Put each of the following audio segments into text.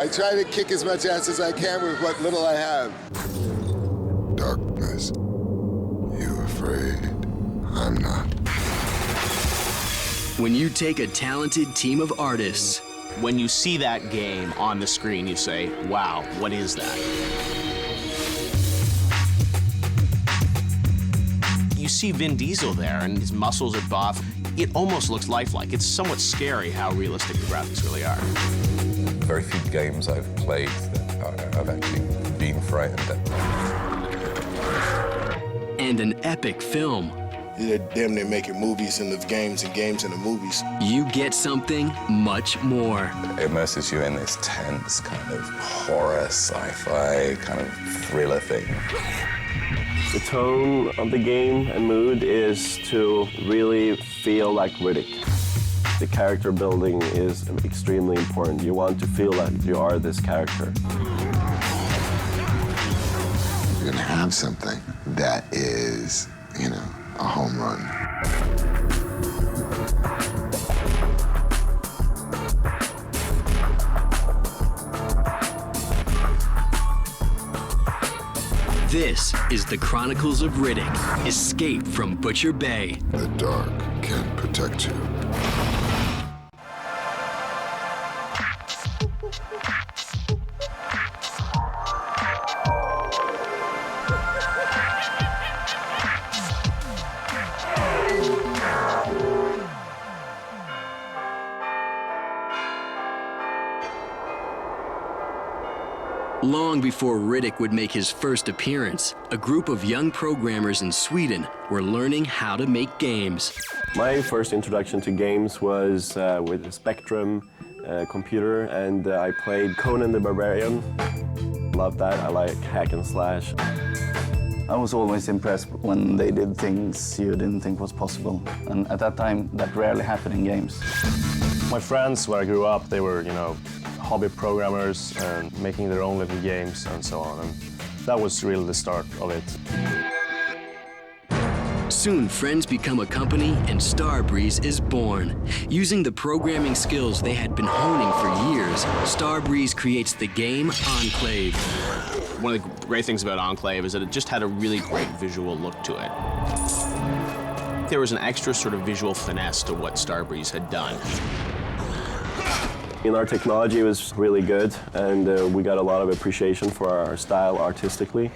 I try to kick as much ass as I can with what little I have. Darkness, you afraid? I'm not. When you take a talented team of artists, when you see that game on the screen, you say, wow, what is that? You see Vin Diesel there, and his muscles are buff. It almost looks lifelike. It's somewhat scary how realistic the graphics really are. Very few games I've played that I've actually been frightened at. And an epic film. They're damn near making movies in the games and games in the movies. You get something much more. It immerses you in this tense kind of horror, sci-fi kind of thriller thing. The tone of the game and mood is to really feel like Riddick. The character building is extremely important. You want to feel that you are this character. You're gonna have something that is, you know, a home run. This is the Chronicles of Riddick, Escape from Butcher Bay. The dark can protect you. Long before Riddick would make his first appearance, a group of young programmers in Sweden were learning how to make games. My first introduction to games was with a Spectrum computer, and I played Conan the Barbarian. Loved that. I like hack and slash. I was always impressed when they did things you didn't think was possible. And at that time, that rarely happened in games. My friends, where I grew up, they were, hobby programmers and making their own little games and so on. And that was really the start of it. Soon, friends become a company and Starbreeze is born. Using the programming skills they had been honing for years, Starbreeze creates the game Enclave. One of the great things about Enclave is that it just had a really great visual look to it. There was an extra sort of visual finesse to what Starbreeze had done. Our technology was really good, and we got a lot of appreciation for our style artistically.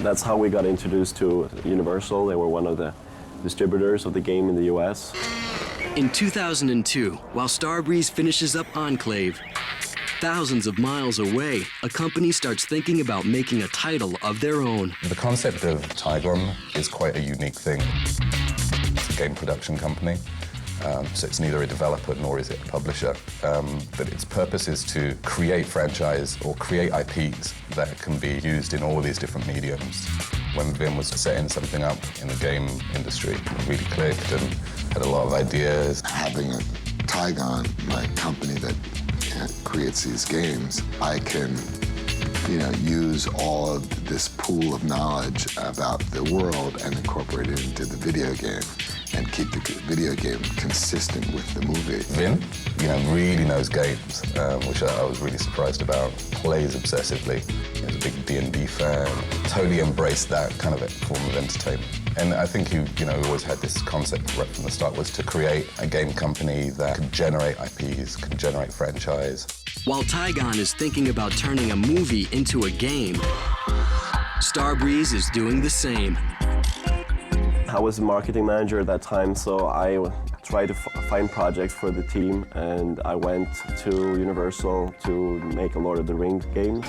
That's how we got introduced to Universal. They were one of the distributors of the game in the US. In 2002, while Starbreeze finishes up Enclave, thousands of miles away, a company starts thinking about making a title of their own. The concept of Tygon is quite a unique thing. It's a game production company. So it's neither a developer nor is it a publisher, but its purpose is to create franchise or create IPs that can be used in all these different mediums. When Vin was setting something up in the game industry, it really clicked and had a lot of ideas. Having a Tygon, my company that creates these games, I can use all of this pool of knowledge about the world and incorporate it into the video game and keep the video game consistent with the movie. Vin, really knows games, which I was really surprised about. Plays obsessively. He's a big D&D fan. Totally embraced that kind of form of entertainment. And I think he, always had this concept right from the start, was to create a game company that could generate IPs, could generate franchise. While Tygon is thinking about turning a movie into a game, Starbreeze is doing the same. I was a marketing manager at that time, so I tried to find projects for the team, and I went to Universal to make a Lord of the Rings game.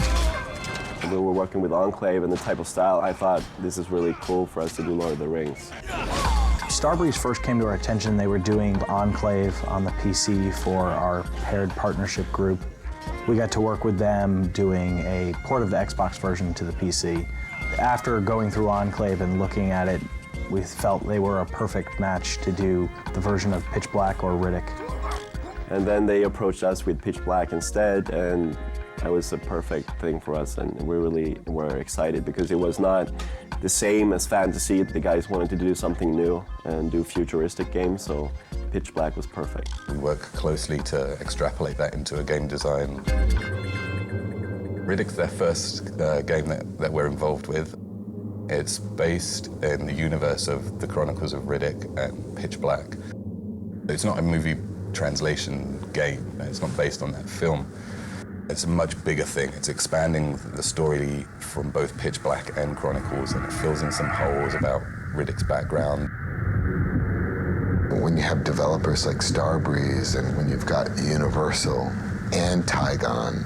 We were working with Enclave and the type of style. I thought this is really cool for us to do Lord of the Rings. Starbreeze first came to our attention. They were doing Enclave on the PC for our paired partnership group. We got to work with them doing a port of the Xbox version to the PC. After going through Enclave and looking at it, we felt they were a perfect match to do the version of Pitch Black or Riddick. And then they approached us with Pitch Black instead, and that was a perfect thing for us, and we really were excited because it was not the same as fantasy. The guys wanted to do something new and do futuristic games, so Pitch Black was perfect. We work closely to extrapolate that into a game design. Riddick's their first game that we're involved with. It's based in the universe of the Chronicles of Riddick and Pitch Black. It's not a movie translation game. It's not based on that film. It's a much bigger thing. It's expanding the story from both Pitch Black and Chronicles, and it fills in some holes about Riddick's background. When you have developers like Starbreeze and when you've got Universal and Tygon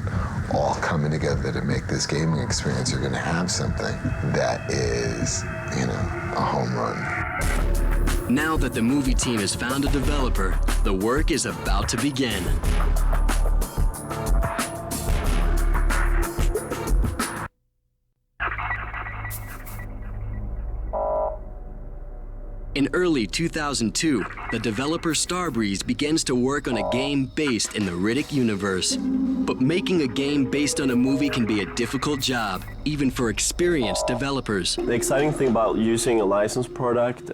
all coming together to make this gaming experience, you're going to have something that is, you know, a home run. Now that the movie team has found a developer, the work is about to begin. In early 2002, the developer Starbreeze begins to work on a game based in the Riddick universe. But making a game based on a movie can be a difficult job, even for experienced developers. The exciting thing about using a licensed product,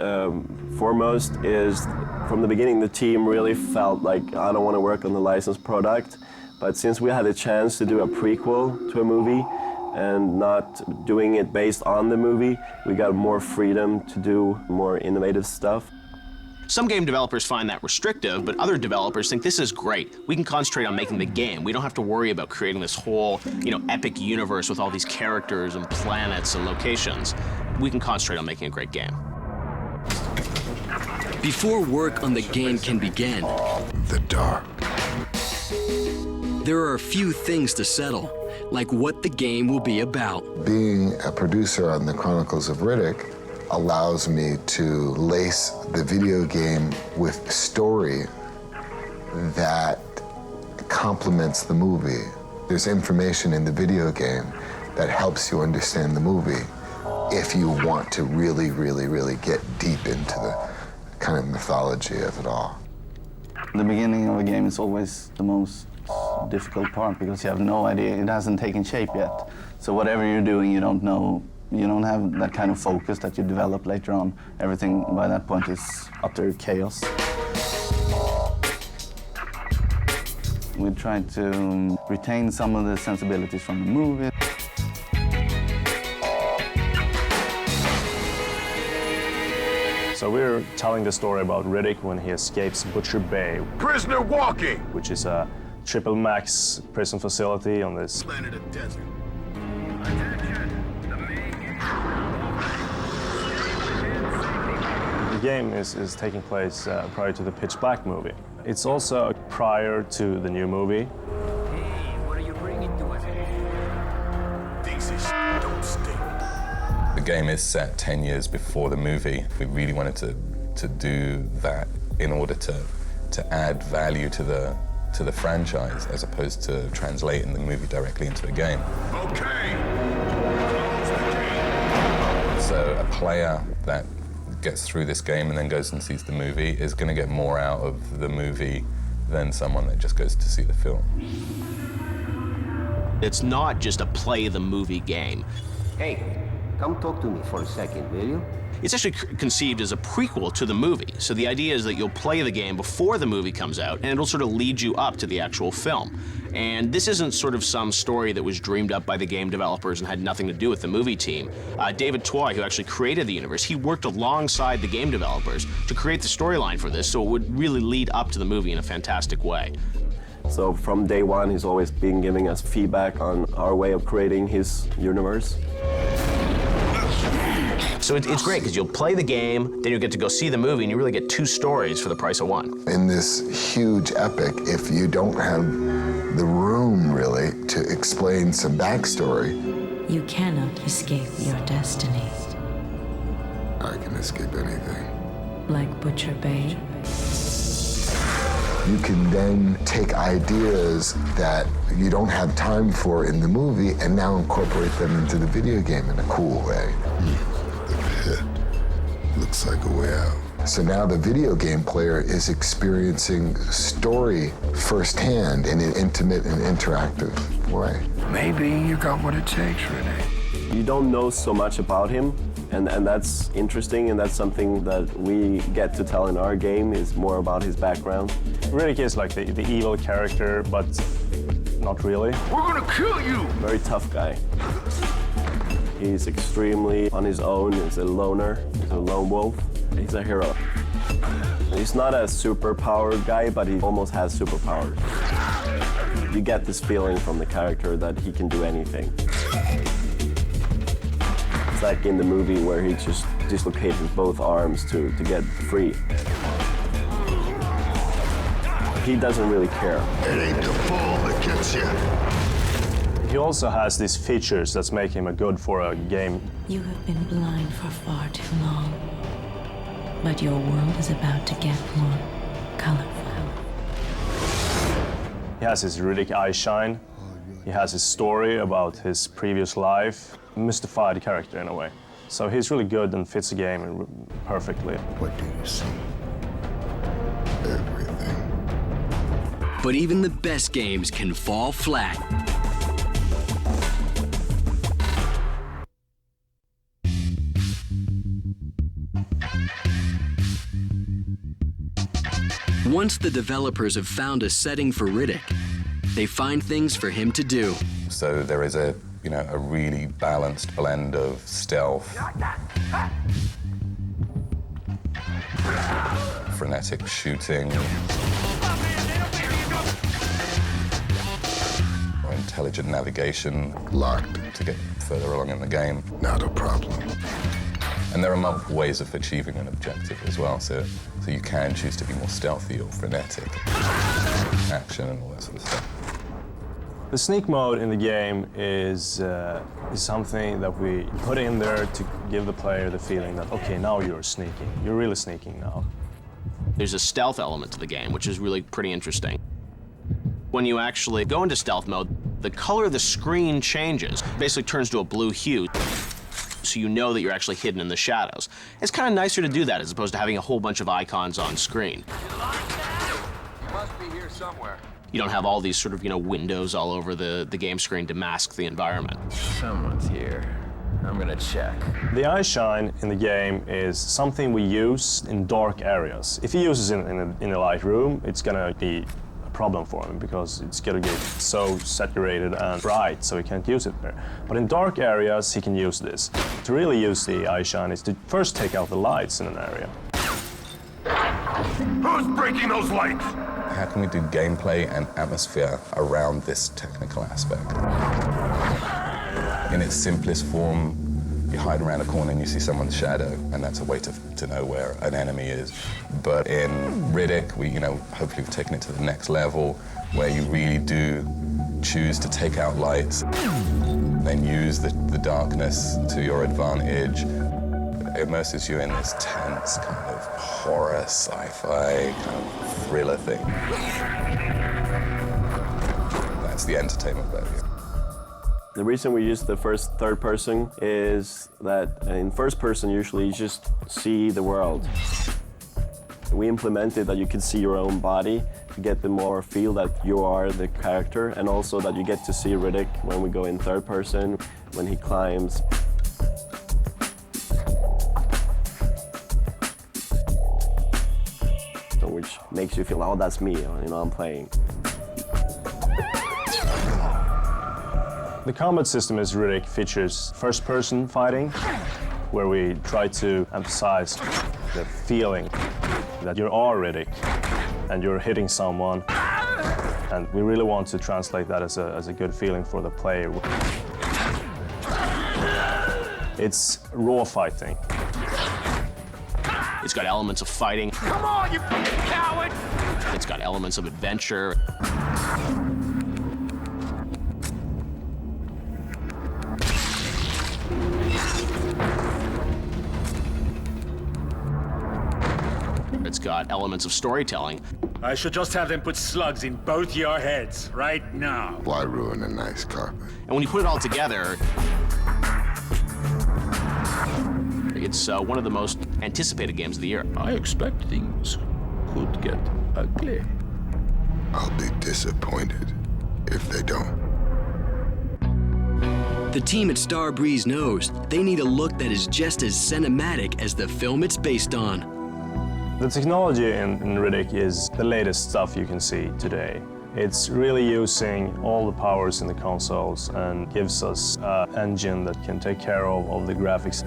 foremost, is from the beginning the team really felt like, I don't want to work on the licensed product. But since we had a chance to do a prequel to a movie, and not doing it based on the movie, we got more freedom to do more innovative stuff. Some game developers find that restrictive, but other developers think this is great. We can concentrate on making the game. We don't have to worry about creating this whole, epic universe with all these characters and planets and locations. We can concentrate on making a great game. Before work on the game can begin, The dark. there are a few things to settle, like what the game will be about. Being a producer on the Chronicles of Riddick allows me to lace the video game with story that complements the movie. There's information in the video game that helps you understand the movie if you want to really, really, really get deep into the kind of mythology of it all. The beginning of a game is always the most difficult part because you have no idea, it hasn't taken shape yet. So whatever you're doing, you don't know, you don't have that kind of focus that you develop later on. Everything by that point is utter chaos. We tried to retain some of the sensibilities from the movie. So we're telling the story about Riddick when he escapes Butcher Bay. Prisoner walking! Which is a triple max prison facility on this Planet of desert. The game is taking place prior to the Pitch Black movie. It's also prior to the new movie. Hey, what are you bringing to us? Thinks his don't stink. The game is set 10 years before the movie. We really wanted to do that in order to add value to the franchise as opposed to translating the movie directly into a game. Okay. So a player that gets through this game and then goes and sees the movie is going to get more out of the movie than someone that just goes to see the film. It's not just a play the movie game. Hey, come talk to me for a second, will you? It's actually conceived as a prequel to the movie. So the idea is that you'll play the game before the movie comes out, and it'll sort of lead you up to the actual film. And this isn't sort of some story that was dreamed up by the game developers and had nothing to do with the movie team. David Toy, who actually created the universe, he worked alongside the game developers to create the storyline for this, so it would really lead up to the movie in a fantastic way. So from day one, he's always been giving us feedback on our way of creating his universe. So it's great because you'll play the game, then you'll get to go see the movie, and you really get two stories for the price of one. In this huge epic, if you don't have the room, really, to explain some backstory, you cannot escape your destiny. I can escape anything. Like Butcher Bay. You can then take ideas that you don't have time for in the movie and now incorporate them into the video game in a cool way. The pit looks like a way out. So now the video game player is experiencing story firsthand in an intimate and interactive way. Maybe you got what it takes, Renee. You don't know so much about him, And that's interesting, and that's something that we get to tell in our game, is more about his background. Riddick is like the evil character, but not really. We're gonna kill you! Very tough guy. He's extremely on his own. He's a loner. He's a lone wolf. He's a hero. He's not a superpowered guy, but he almost has superpowers. You get this feeling from the character that he can do anything. It's like in the movie where he just dislocated both arms to get free. He doesn't really care. It ain't the fall that gets you. He also has these features that make him a good for a game. You have been blind for far too long, but your world is about to get more colorful. He has his Riddick eye shine. He has his story about his previous life. Mystified character in a way. So he's really good and fits the game perfectly. What do you see? Everything. But even the best games can fall flat. Once the developers have found a setting for Riddick, they find things for him to do. So there is a really balanced blend of stealth, frenetic shooting, or intelligent navigation. Locked. To get further along in the game. Not a problem. And there are multiple ways of achieving an objective as well, so you can choose to be more stealthy or frenetic, action and all that sort of stuff. The sneak mode in the game is something that we put in there to give the player the feeling that, okay, now you're sneaking. You're really sneaking now. There's a stealth element to the game, which is really pretty interesting. When you actually go into stealth mode, the color of the screen changes. Basically turns to a blue hue, so you know that you're actually hidden in the shadows. It's kind of nicer to do that as opposed to having a whole bunch of icons on screen. You must be here somewhere. You don't have all these sort of, windows all over the game screen to mask the environment. Someone's here. I'm gonna check. The eye shine in the game is something we use in dark areas. If he uses it in a light room, it's gonna be a problem for him because it's gonna get so saturated and bright, so he can't use it there. But in dark areas, he can use this. To really use the eye shine is to first take out the lights in an area. Who's breaking those lights? How can we do gameplay and atmosphere around this technical aspect? In its simplest form, you hide around a corner and you see someone's shadow, and that's a way to know where an enemy is. But in Riddick, we, hopefully we've taken it to the next level, where you really do choose to take out lights, then use the darkness to your advantage. It immerses you in this tense kind of horror, sci-fi kind of thriller thing. That's the entertainment value. The reason we use the third person is that in first person, usually you just see the world. We implemented that you can see your own body to get the more feel that you are the character, and also that you get to see Riddick when we go in third person, when he climbs. Which makes you feel, oh, that's me, I'm playing. The combat system is Riddick features first-person fighting, where we try to emphasize the feeling that you are Riddick and you're hitting someone, and we really want to translate that as a good feeling for the player. It's raw fighting. It's got elements of fighting. Come on, you coward! It's got elements of adventure. It's got elements of storytelling. I should just have them put slugs in both your heads right now. Why ruin a nice carpet? And when you put it all together, it's one of the most anticipated games of the year. I expect things could get ugly. I'll be disappointed if they don't. The team at Starbreeze knows they need a look that is just as cinematic as the film it's based on. The technology in Riddick is the latest stuff you can see today. It's really using all the powers in the consoles and gives us an engine that can take care of the graphics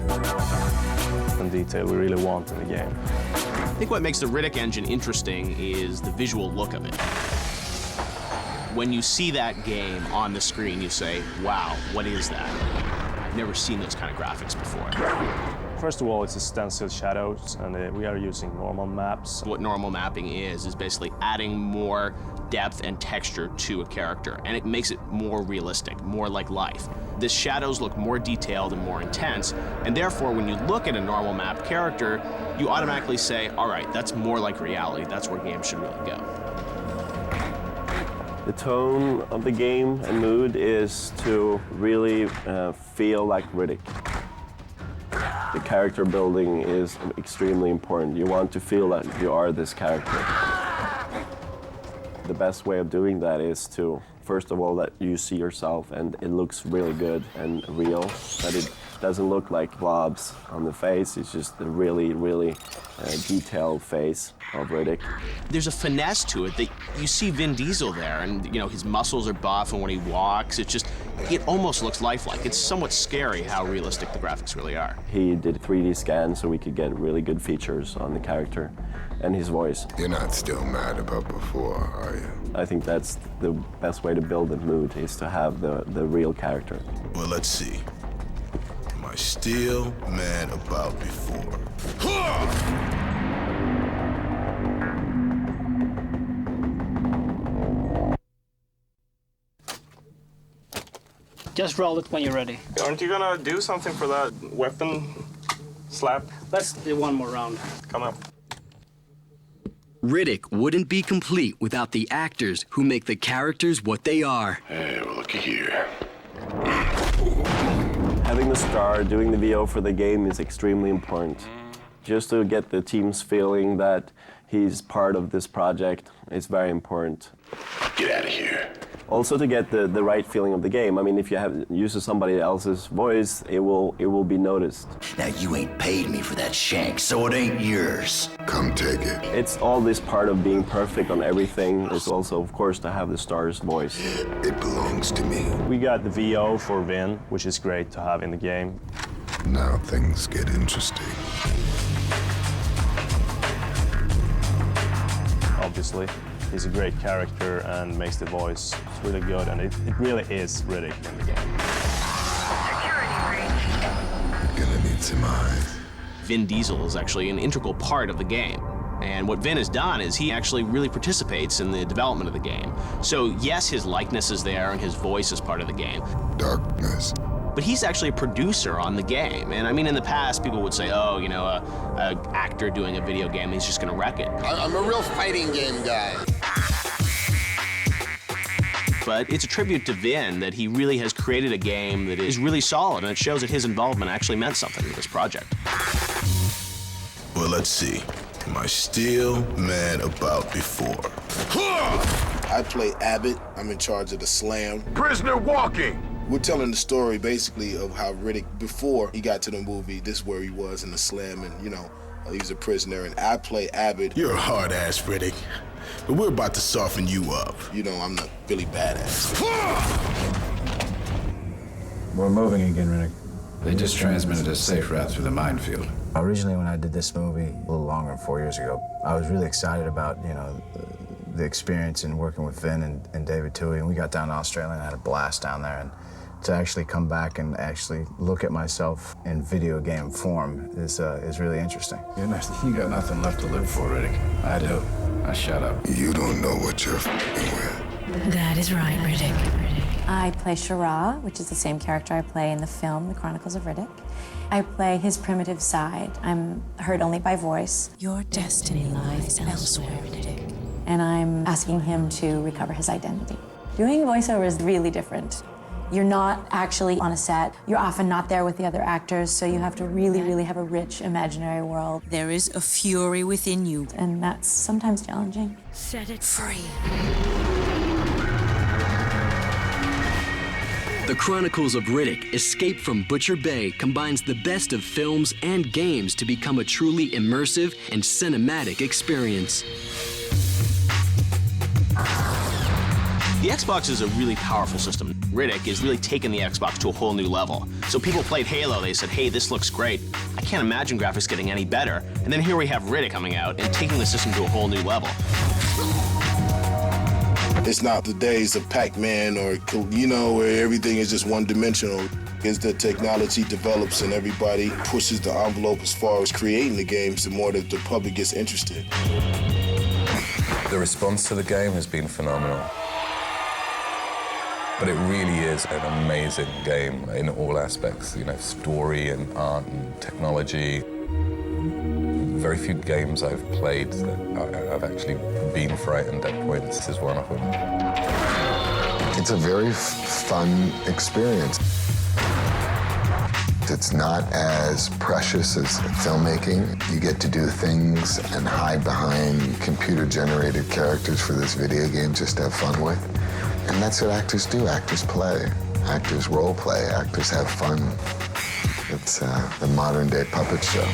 and detail we really want in the game. I think what makes the Riddick engine interesting is the visual look of it. When you see that game on the screen, you say, wow, what is that? I've never seen those kind of graphics before. First of all, it's a stencil shadows, and we are using normal maps. What normal mapping is basically adding more depth and texture to a character, and it makes it more realistic, more like life. The shadows look more detailed and more intense, and therefore when you look at a normal map character, you automatically say, all right, that's more like reality, that's where games should really go. The tone of the game and mood is to really feel like Riddick. The character building is extremely important. You want to feel that you are this character. The best way of doing that is to, first of all, that you see yourself and it looks really good and real, that it doesn't look like blobs on the face. It's just a really, really detailed face of Riddick. There's a finesse to it that you see Vin Diesel there, and you know his muscles are buff, and when he walks, it almost looks lifelike. It's somewhat scary how realistic the graphics really are. He did a 3D scan so we could get really good features on the character and his voice. You're not still mad about before, are you? I think that's the best way to build the mood, is to have the real character. Well, let's see. Am I still mad about before? Just roll it when you're ready. Aren't you gonna do something for that weapon slap? Let's do one more round. Come on. Riddick wouldn't be complete without the actors who make the characters what they are. Hey, well, looky here. Having the star doing the VO for the game is extremely important. Just to get the team's feeling that he's part of this project is very important. Get out of here. Also to get the right feeling of the game. I mean, if you use somebody else's voice, it will be noticed. Now you ain't paid me for that shank, so it ain't yours. Come take it. It's all this part of being perfect on everything. It's also, of course, to have the star's voice. It belongs to me. We got the VO for Vin, which is great to have in the game. Now things get interesting. Obviously, he's a great character and makes the voice really good, and it really is Riddick in the game. You're gonna need some eyes. Vin Diesel is actually an integral part of the game. And what Vin has done is he actually really participates in the development of the game. So yes, his likeness is there and his voice is part of the game. Darkness. But he's actually a producer on the game. And I mean, in the past, people would say, oh, you know, an actor doing a video game, he's just gonna wreck it. I'm a real fighting game guy. But it's a tribute to Vin that he really has created a game that is really solid, and it shows that his involvement actually meant something to this project. Well, let's see. Am I still mad about before? I play Abbott. I'm in charge of the slam. Prisoner walking! We're telling the story, basically, of how Riddick, before he got to the movie, this is where he was in the slam, and, you know, he was a prisoner, and I play Abbott. You're a hard-ass, Riddick. But we're about to soften you up. You know, I'm the Billy Badass. We're moving again, Riddick. They just transmitted a safe route through the minefield. Originally, when I did this movie, a little longer than 4 years ago, I was really excited about, you know, the experience in working with Vin and David Toohey, and we got down to Australia and had a blast down there. And to actually come back and actually look at myself in video game form is really interesting. You got nothing left to live for, Riddick. I do. Now shut up. You don't know what you're f***ing with. That is right, Riddick. I play Shara, which is the same character I play in the film, The Chronicles of Riddick. I play his primitive side. I'm heard only by voice. Your destiny lies elsewhere, Riddick. And I'm asking him to recover his identity. Doing voiceover is really different. You're not actually on a set. You're often not there with the other actors, so you have to really, really have a rich imaginary world. There is a fury within you. And that's sometimes challenging. Set it free. The Chronicles of Riddick, Escape from Butcher Bay combines the best of films and games to become a truly immersive and cinematic experience. The Xbox is a really powerful system. Riddick is really taking the Xbox to a whole new level. So people played Halo, they said, hey, this looks great. I can't imagine graphics getting any better. And then here we have Riddick coming out and taking the system to a whole new level. It's not the days of Pac-Man or, where everything is just one-dimensional. As the technology develops and everybody pushes the envelope as far as creating the games, the more that the public gets interested. The response to the game has been phenomenal. But it really is an amazing game in all aspects, story and art and technology. Very few games I've played that I've actually been frightened at points. This is one of them. It's a very fun experience. It's not as precious as filmmaking. You get to do things and hide behind computer-generated characters for this video game just to have fun with. And that's what actors do. Actors play. Actors role play. Actors have fun. It's the modern-day puppet show.